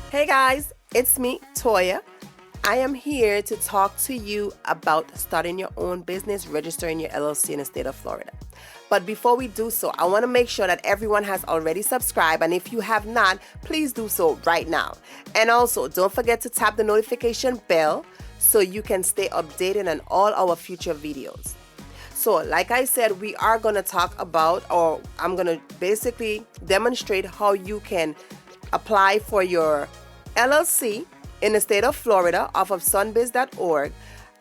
Hey guys, it's me, Toya. I am here to talk to you about starting your own business, registering your LLC in the state of Florida. But before we do so, I want to make sure that everyone has already subscribed, and if you have not, please do so right now. And also, don't forget to tap the notification bell so you can stay updated on all our future videos. So, like I said, we are going to talk about, or I'm going to basically demonstrate how you can apply for your LLC in the state of Florida off of sunbiz.org.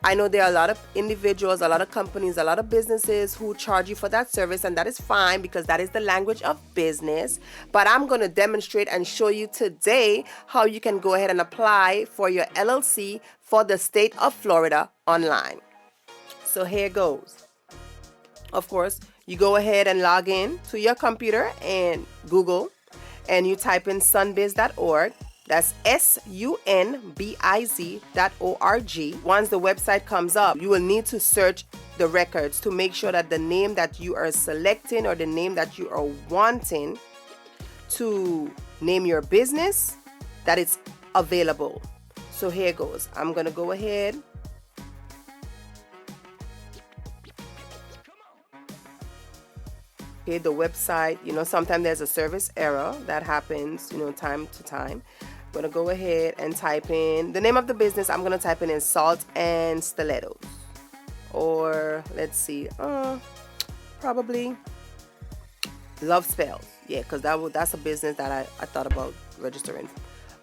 I know there are a lot of individuals, a lot of companies, a lot of businesses who charge you for that service, and that is fine because that is the language of business. But I'm going to demonstrate and show you today how you can go ahead and apply for your LLC for the state of Florida online. So here goes. Of course, you go ahead and log in to your computer and Google, and you type in sunbiz.org. That's sunbiz.org. Once the website comes up, you will need to search the records to make sure that the name that you are selecting or the name that you are wanting to name your business, that it's available. So here goes. I'm going to go ahead. Okay, the website, sometimes there's a service error that happens, time to time. I'm going to go ahead and type in the name of the business. I'm going to type in Salt and Stilettos. Or let's see, probably Love Spells. Yeah, because that's a business that I thought about registering.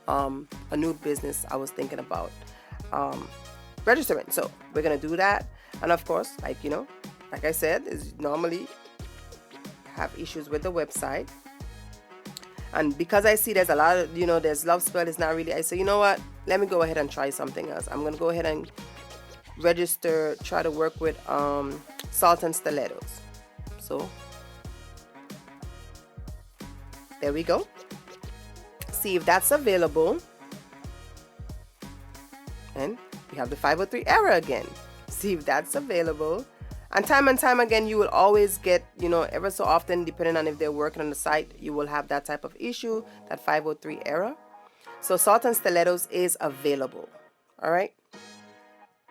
A new business I was thinking about registering. So we're going to do that. And of course, like I said, is normally have issues with the website, and because I see there's a lot of there's Love Spell is not really, I say, you know what, let me go ahead and try something else. I'm gonna go ahead and register, try to work with Salt and Stilettos. So there we go. See if that's available, and we have the 503 error again. See if that's available. And time again, you will always get, ever so often, depending on if they're working on the site, you will have that type of issue, that 503 error. So Salt and Stilettos is available. All right.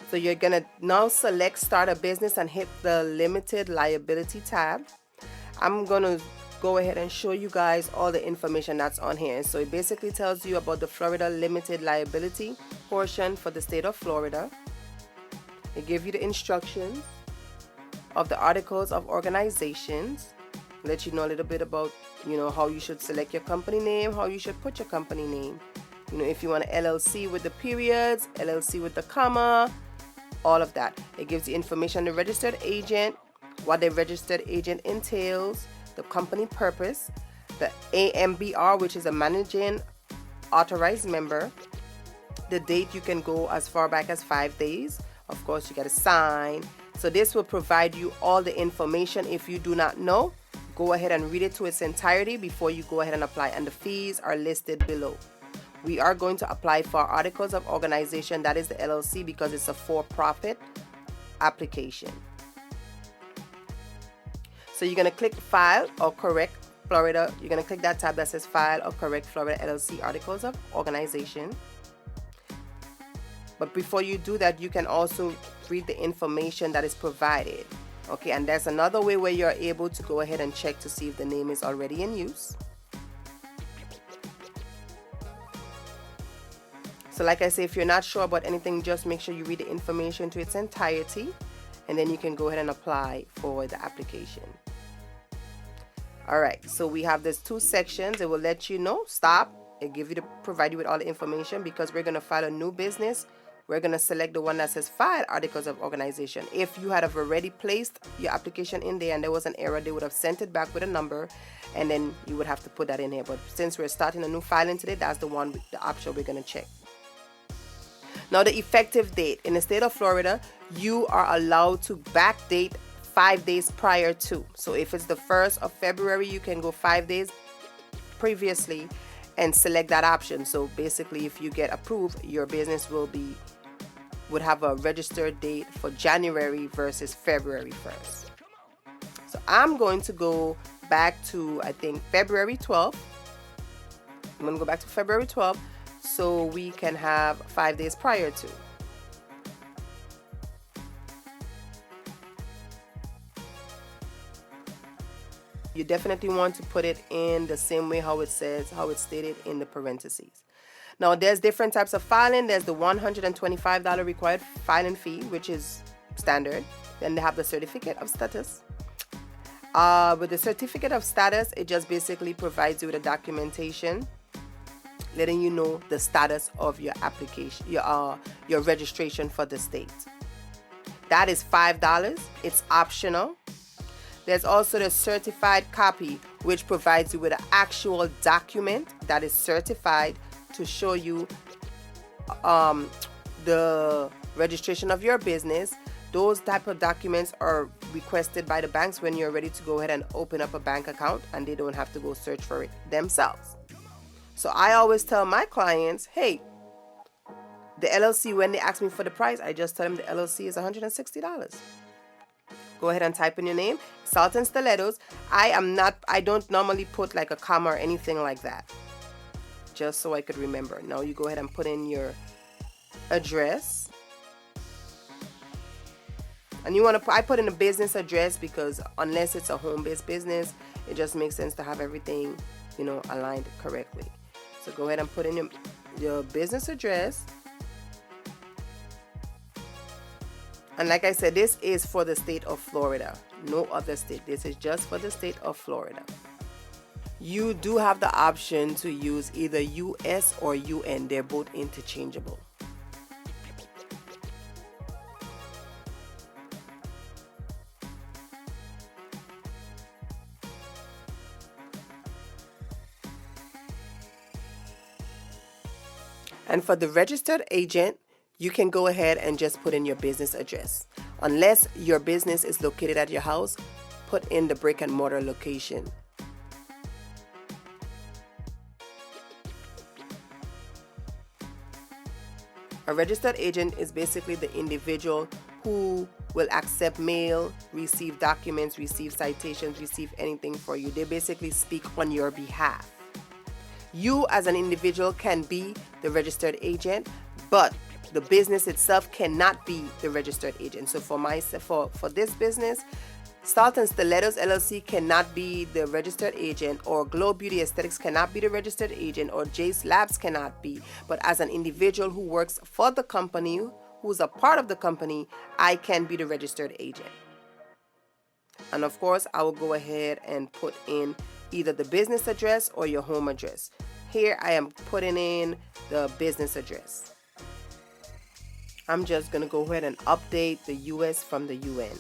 So you're going to now select Start a Business and hit the Limited Liability tab. I'm going to go ahead and show you guys all the information that's on here. So it basically tells you about the Florida Limited Liability portion for the state of Florida. It gives you the instructions of the articles of organizations, let you know a little bit about how you should select your company name, how you should put your company name, if you want an LLC with the periods, LLC with the comma, all of that. It gives you information on the registered agent, what the registered agent entails, the company purpose, the AMBR, which is a managing authorized member, the date. You can go as far back as 5 days. Of course, you got to sign. So this will provide you all the information. If you do not know, go ahead and read it to its entirety before you go ahead and apply. And the fees are listed below. We are going to apply for Articles of Organization, that is the LLC, because it's a for-profit application. So you're going to click File or Correct Florida. You're going to click that tab that says File or Correct Florida LLC Articles of Organization. But before you do that, you can also read the information that is provided. Okay, and there's another way where you're able to go ahead and check to see if the name is already in use. So like I say, if you're not sure about anything, just make sure you read the information to its entirety, and then you can go ahead and apply for the application. All right, so we have these two sections. It will let you know, stop. It give you provide you with all the information. Because we're going to file a new business, we're going to select the one that says File Articles of Organization. If you had have already placed your application in there and there was an error, they would have sent it back with a number, and then you would have to put that in here. But since we're starting a new filing today, that's the option we're going to check. Now, the effective date. In the state of Florida, you are allowed to backdate 5 days prior to. So if it's the 1st of February, you can go 5 days previously and select that option. So basically, if you get approved, your business would have a registered date for January versus February 1st. So I'm going to go back to, I think, February 12th. I'm going to go back to February 12th so we can have 5 days prior to. You definitely want to put it in the same way how it says, how it's stated in the parentheses. Now, there's different types of filing. There's the $125 required filing fee, which is standard. Then they have the certificate of status. With the certificate of status, it just basically provides you with a documentation letting you know the status of your application, your registration for the state. That is $5. It's optional. There's also the certified copy, which provides you with an actual document that is certified to show you the registration of your business. Those type of documents are requested by the banks when you're ready to go ahead and open up a bank account, and they don't have to go search for it themselves. So I always tell my clients, hey, the LLC, when they ask me for the price, I just tell them the LLC is $160. Go ahead and type in your name, Salt and Stilettos. I don't normally put like a comma or anything like that, just so I could remember. Now you go ahead and put in your address. And you want to, I put in a business address because unless it's a home-based business, it just makes sense to have everything, aligned correctly. So go ahead and put in your business address. And like I said, this is for the state of Florida, no other state. This is just for the state of Florida. You do have the option to use either US or UN. They're both interchangeable. And for the registered agent, you can go ahead and just put in your business address. Unless your business is located at your house, put in the brick and mortar location. A registered agent is basically the individual who will accept mail, receive documents, receive citations, receive anything for you. They basically speak on your behalf. You as an individual can be the registered agent, but the business itself cannot be the registered agent. So for this business, Salt and Stilettos LLC cannot be the registered agent, or Glow Beauty Aesthetics cannot be the registered agent, or Jace Labs cannot be. But as an individual who works for the company, who's a part of the company, I can be the registered agent. And of course, I will go ahead and put in either the business address or your home address. Here I am putting in the business address. I'm just going to go ahead and update the US from the UN.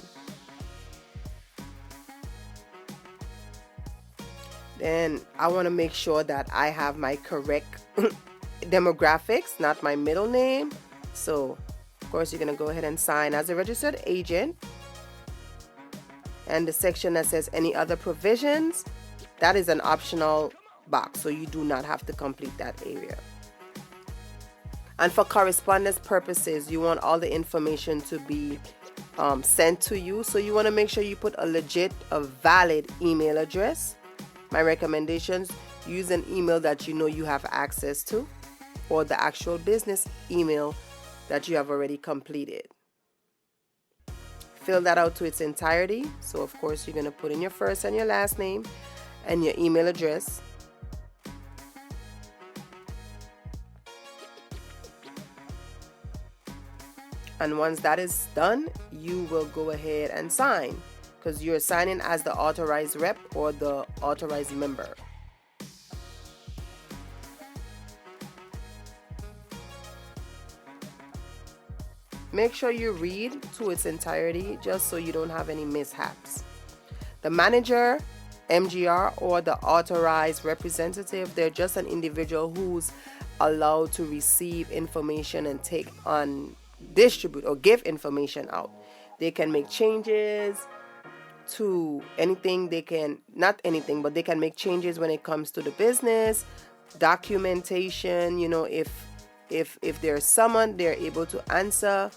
Then I want to make sure that I have my correct demographics, not my middle name. So, of course, you're going to go ahead and sign as a registered agent. And the section that says any other provisions, that is an optional box, so you do not have to complete that area. And for correspondence purposes, you want all the information to be sent to you. So you want to make sure you put a valid email address. My recommendations, use an email that you know you have access to, or the actual business email that you have already completed. Fill that out to its entirety. So of course you're going to put in your first and your last name and your email address. And once that is done, you will go ahead and sign, because you're signing as the authorized rep or the authorized member. Make sure you read to its entirety just so you don't have any mishaps. The manager, MGR, or the authorized representative, they're just an individual who's allowed to receive information and distribute or give information out. They can make changes to anything. They can make changes when it comes to the business, documentation. If there's someone, they're able to answer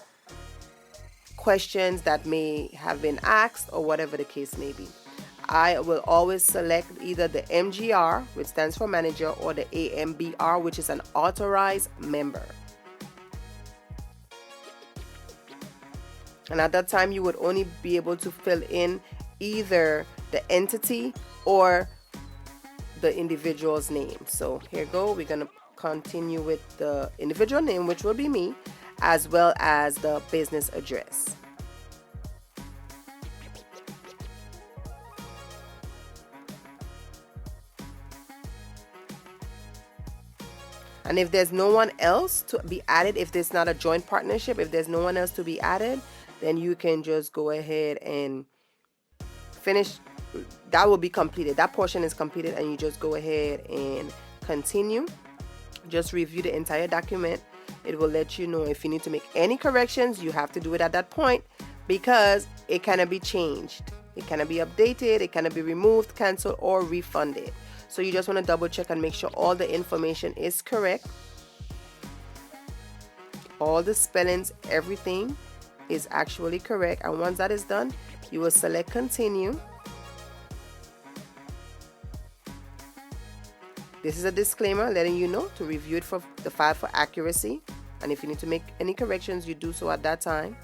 questions that may have been asked or whatever the case may be. I will always select either the MGR, which stands for manager, or the AMBR, which is an authorized member. And at that time, you would only be able to fill in either the entity or the individual's name. So here you go. We're going to continue with the individual name, which will be me, as well as the business address. And if there's no one else to be added, if there's not a joint partnership, if there's no one else to be added, then you can just go ahead and finish. That will be completed. That portion is completed, and you just go ahead and continue. Just review the entire document. It will let you know if you need to make any corrections. You have to do it at that point, because it cannot be changed. It cannot be updated. It cannot be removed, canceled, or refunded. So you just want to double check and make sure all the information is correct. All the spellings, everything is actually correct. And once that is done, you will select continue. This is a disclaimer letting you know to review it for the file for accuracy. And if you need to make any corrections, you do so at that time.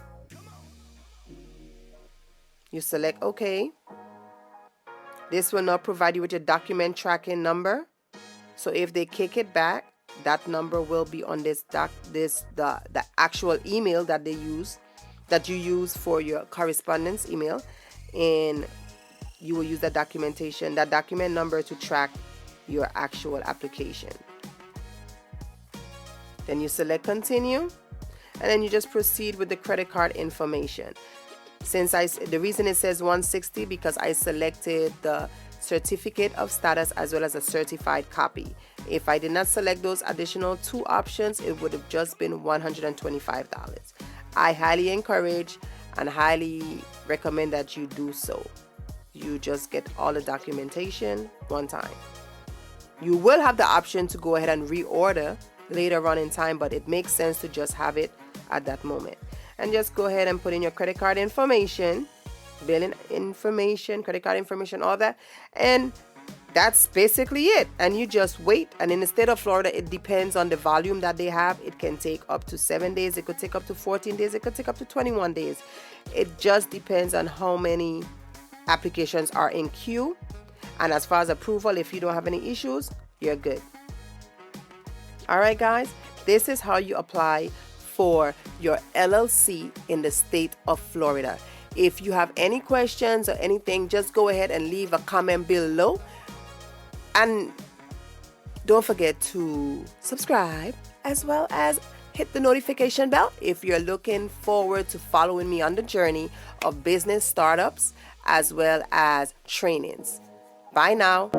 You select OK. This will now provide you with your document tracking number. So if they kick it back, that number will be on the actual email that they use, that you use for your correspondence email, and you will use that document number to track your actual application. Then you select continue, and then you just proceed with the credit card information. Since the reason it says 160, because I selected the certificate of status as well as a certified copy. If I did not select those additional two options, it would have just been $125. I highly encourage and highly recommend that you do so. You just get all the documentation one time. You will have the option to go ahead and reorder later on in time, but it makes sense to just have it at that moment. And just go ahead and put in your credit card information, billing information, credit card information, all that. And that's basically it. And you just wait. And in the state of Florida, it depends on the volume that they have. It can take up to 7 days. It could take up to 14 days. It could take up to 21 days. It just depends on how many applications are in queue. And as far as approval, if you don't have any issues, you're good. All right, guys, this is how you apply for your LLC in the state of Florida. If you have any questions or anything, just go ahead and leave a comment below. And don't forget to subscribe, as well as hit the notification bell if you're looking forward to following me on the journey of business startups as well as trainings. Bye now.